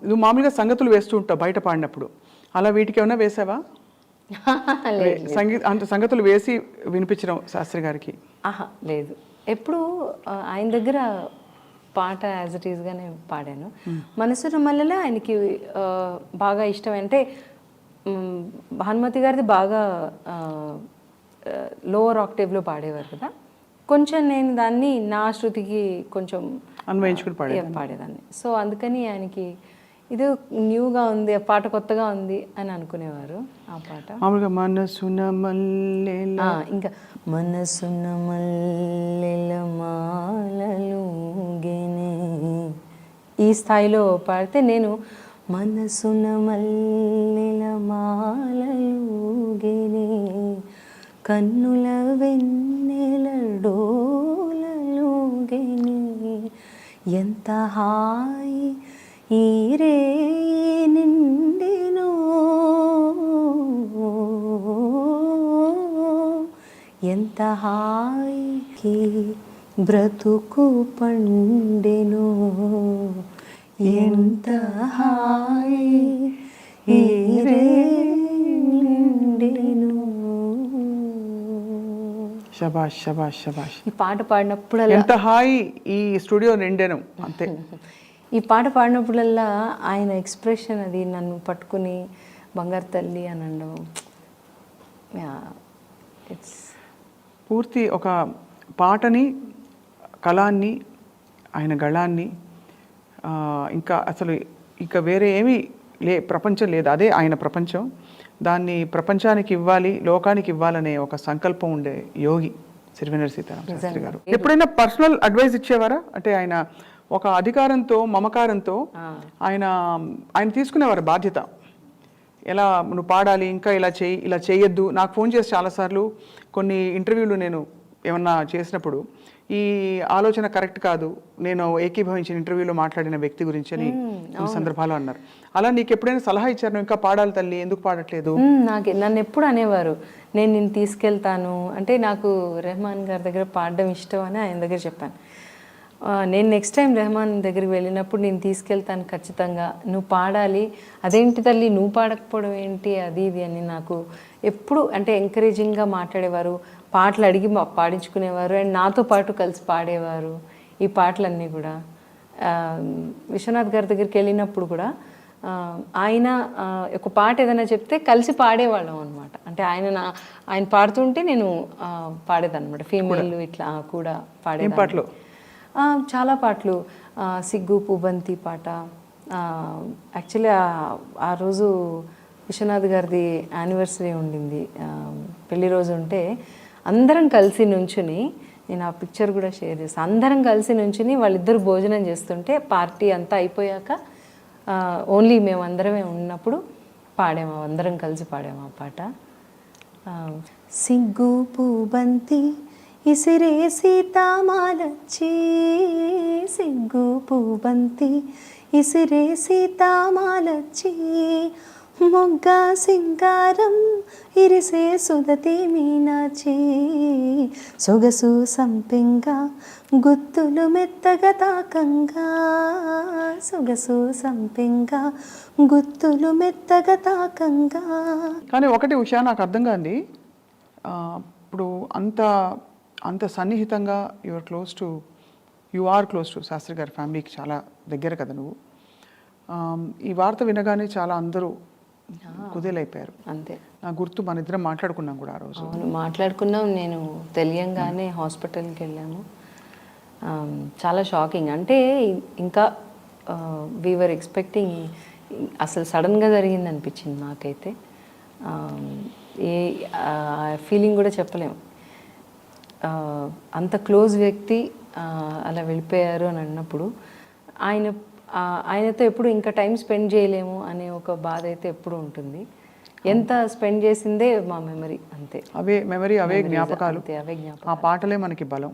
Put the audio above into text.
నువ్వు మామూలుగా సంగతులు వేస్తూ ఉంటావు బయట పాడినప్పుడు, అలా వీటికి ఏమైనా వేసావా? అంటే సంగతులు వేసి వినిపించడం శాస్త్రి గారికి? ఆహా లేదు, ఎప్పుడు ఆయన దగ్గర పాట యాజ్ ఇట్ ఈస్గానే పాడాను. మనసున మల్లెలో ఆయనకి బాగా ఇష్టం. అంటే భానుమతి గారిది బాగా లోవర్ ఆక్టేవ్లో పాడేవారు కదా, కొంచెం నేను దాన్ని నా శృతికి కొంచెం అన్వయించుకుని పాడేదాన్ని. సో అందుకని ఆయనకి ఇది న్యూగా ఉంది, ఆ పాట కొత్తగా ఉంది అని అనుకునేవారు. ఆ పాట మామూలుగా మనసున మల్లెల, ఇంకా మనసున మల్లెల మాలలుగెనే ఈ స్థాయిలో పాడితే, నేను మనసున మల్లెల మాలలుగెనే కన్నుల వెన్నెల డోలలుగెనే ఎంత హాయి ఈ రే నిండెనో ఎంత హాయికి బ్రతుకు పండెనో ఎంత హాయి ఈ రే నిండెనో. శబాష్ శబాష్ శబాష్. ఈ పాట పాడినప్పుడు ఎంత హాయి ఈ స్టూడియో నిండెను అంతే. ఈ పాట పాడినప్పుడల్లా ఆయన ఎక్స్ప్రెషన్ అది నన్ను పట్టుకుని బంగారు తల్లి అని అనడం, ఇట్స్ పూర్తి ఒక పాటని, కళాన్ని, ఆయన గళాన్ని, ఇంకా అసలు ఇంకా వేరే ఏమీ ప్రపంచం లేదు, అదే ఆయన ప్రపంచం. దాన్ని ప్రపంచానికి ఇవ్వాలి, లోకానికి ఇవ్వాలనే ఒక సంకల్పం ఉండే యోగి సిరివెన్నెల సీతారామ శాస్త్రి గారు. ఎప్పుడైనా పర్సనల్ అడ్వైస్ ఇచ్చేవారా? అంటే ఆయన ఒక అధికారంతో, మమకారంతో ఆయన తీసుకునేవారు బాధ్యత. ఎలా నువ్వు పాడాలి, ఇంకా ఇలా చేయి, ఇలా చేయొద్దు. నాకు ఫోన్ చేసి చాలాసార్లు కొన్ని ఇంటర్వ్యూలు నేను ఏమన్నా చేసినప్పుడు, ఈ ఆలోచన కరెక్ట్ కాదు, నేను ఏకీభవించిన ఇంటర్వ్యూలో మాట్లాడిన వ్యక్తి గురించి అని కొన్ని సందర్భాలు అన్నారు. అలా నీకు ఎప్పుడైనా సలహా ఇచ్చారు, నువ్వు ఇంకా పాడాలి తల్లి, ఎందుకు పాడట్లేదు? నన్ను ఎప్పుడు అనేవారు, నేను నిన్ను తీసుకెళ్తాను అంటే. నాకు రెహమాన్ గారి దగ్గర పాడడం ఇష్టం అని ఆయన దగ్గర చెప్పాను. నేను నెక్స్ట్ టైం రెహమాన్ దగ్గరికి వెళ్ళినప్పుడు నేను తీసుకెళ్తాను ఖచ్చితంగా, నువ్వు పాడాలి. అదేంటి తల్లి నువ్వు పాడకపోవడం ఏంటి, అది ఇది అని నాకు ఎప్పుడు అంటే ఎంకరేజింగ్గా మాట్లాడేవారు. పాటలు అడిగి పాడించుకునేవారు, అండ్ నాతో పాటు కలిసి పాడేవారు ఈ పాటలన్నీ కూడా. విశ్వనాథ్ గారి దగ్గరికి వెళ్ళినప్పుడు కూడా ఆయన ఒక పాట ఏదైనా చెప్తే కలిసి పాడేవాళ్ళం అనమాట. అంటే ఆయన పాడుతుంటే నేను పాడేదన్నమాట. ఫీమేల్ ఇట్లా కూడా పాడే పాటలు చాలా పాటలు. సిగ్గు పూబంతి పాట, యాక్చువల్లీ ఆ రోజు విశ్వనాథ్ గారిది యానివర్సరీ ఉండింది, పెళ్లి రోజు ఉంటే అందరం కలిసి నుంచుని, నేను ఆ పిక్చర్ కూడా షేర్ చేస్తాను, అందరం కలిసి నుంచుని వాళ్ళిద్దరు భోజనం చేస్తుంటే పార్టీ అంతా అయిపోయాక ఓన్లీ మేము అందరమే ఉన్నప్పుడు పాడాము, అందరం కలిసి పాడాము ఆ పాట. సిగ్గు పూబంతి ఇసిరే సీతామాలచ్చి, సిగ్గు పూబంతి ఇసిరే సీతామాలచ్చి, మొగ్గ సింగారం ఇరిసే సుదతి మీనాచి, సొగసు సంపెంగా గుత్తులు మెత్తగా తాకంగా, సొగసు సంపెంగా గుత్తులు మెత్తగా తాకంగా. కానీ ఒకటి ఉషా నాకు అర్థం కాంది, ఇప్పుడు అంత సన్నిహితంగా you are close to Shastri గారి ఫ్యామిలీకి చాలా దగ్గర కదా నువ్వు. ఈ వార్త వినగానే చాలా అందరూ కుదేలైపోయారు. అంతే, నా గుర్తు మన ఇద్దరం మాట్లాడుకున్నాం కూడా ఆ రోజు. అవును మాట్లాడుకున్నాం. నేను తెలియంగానే హాస్పిటల్కి వెళ్ళాము. చాలా షాకింగ్. అంటే ఇంకా వీఆర్ ఎక్స్పెక్టింగ్, అసలు సడన్గా జరిగింది అనిపించింది నాకైతే. ఏ ఫీలింగ్ కూడా చెప్పలేము. అంత క్లోజ్ వ్యక్తి అలా వెళ్ళిపోయారు అని అన్నప్పుడు ఆయనతో ఎప్పుడు ఇంకా టైం స్పెండ్ చేయలేము అనే ఒక బాధ అయితే ఎప్పుడు ఉంటుంది. ఎంత స్పెండ్ చేసిందే మా మెమరీ, అంతే. అవే మెమరీ, అవే జ్ఞాపకాలు, ఆ పాటలే మనకి బలం.